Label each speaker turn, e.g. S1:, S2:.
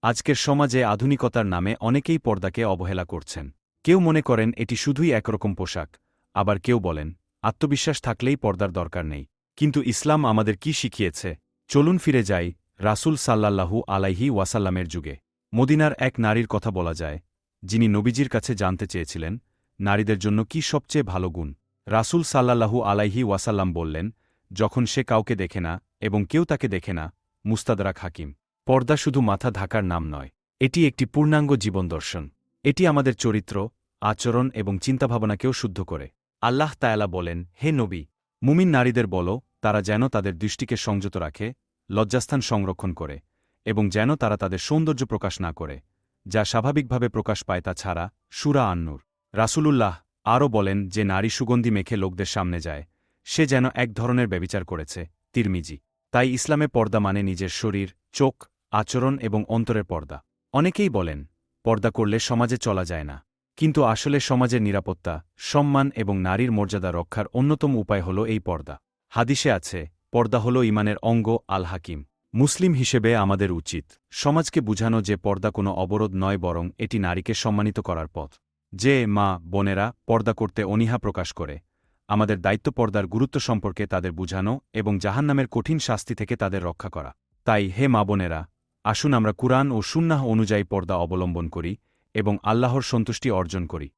S1: আজকের সমাজে আধুনিকতার নামে অনেকেই পর্দাকে অবহেলা করছেন। কেউ মনে করেন এটি শুধুই একরকম পোশাক, আবার কেউ বলেন আত্মবিশ্বাস থাকলেই পর্দার দরকার নেই। কিন্তু ইসলাম আমাদের কি শিখিয়েছে? চলুন ফিরে যাই রাসূল সাল্লাল্লাহু আলাইহি ওয়াসাল্লামের যুগে। মদিনার এক নারীর কথা বলা যায়, যিনি নবীজির কাছে জানতে চেয়েছিলেন নারীদের জন্য কি সবচেয়ে ভালো গুণ। রাসূল সাল্লাল্লাহু আলাইহি ওয়াসাল্লাম বললেন, যখন সে কাউকে দেখে না এবং কেউ তাকে দেখে না। মুস্তাদরাক হাকিম। পর্দা শুধু মাথা ঢাকার নাম নয়, এটি একটি পূর্ণাঙ্গ জীবনদর্শন। এটি আমাদের চরিত্র, আচরণ এবং চিন্তাভাবনাকেও শুদ্ধ করে। আল্লাহ তায়ালা বলেন, হে নবী, মুমিন নারীদের বলো তারা যেন তাদের দৃষ্টিকে সংযত রাখে, লজ্জাস্থান সংরক্ষণ করে, এবং যেন তারা তাদের সৌন্দর্য প্রকাশ না করে, যা স্বাভাবিকভাবে প্রকাশ পায় তা ছাড়া। সূরা আন-নূর। রাসূলুল্লাহ আরও বলেন যে নারী সুগন্ধি মেখে লোকদের সামনে যায়, সে যেন এক ধরনের ব্যভিচার করেছে। তিরমিজি। তাই ইসলামে পর্দা মানে নিজের শরীর, চোখ, আচরণ এবং অন্তরের পর্দা। অনেকেই বলেন পর্দা করলে সমাজে চলা যায় না, কিন্তু আসলে সমাজের নিরাপত্তা, সম্মান এবং নারীর মর্যাদা রক্ষার অন্যতম উপায় হল এই পর্দা। হাদিসে আছে, পর্দা হল ঈমানের অঙ্গ। আল হাকিম। মুসলিম হিসেবে আমাদের উচিত সমাজকে বুঝানো যে পর্দা কোনো অবরোধ নয়, বরং এটি নারীকে সম্মানিত করার পথ। যে মা বোনেরা পর্দা করতে অনীহা প্রকাশ করে, আমাদের দায়িত্ব পর্দার গুরুত্ব সম্পর্কে তাদের বুঝানো এবং জাহান্নামের কঠিন শাস্তি থেকে তাদের রক্ষা করা। তাই হে মা বোনেরা, আসুন আমরা কুরআন ও সুন্নাহ অনুযায়ী পর্দা অবলম্বন করি এবং আল্লাহর সন্তুষ্টি অর্জন করি।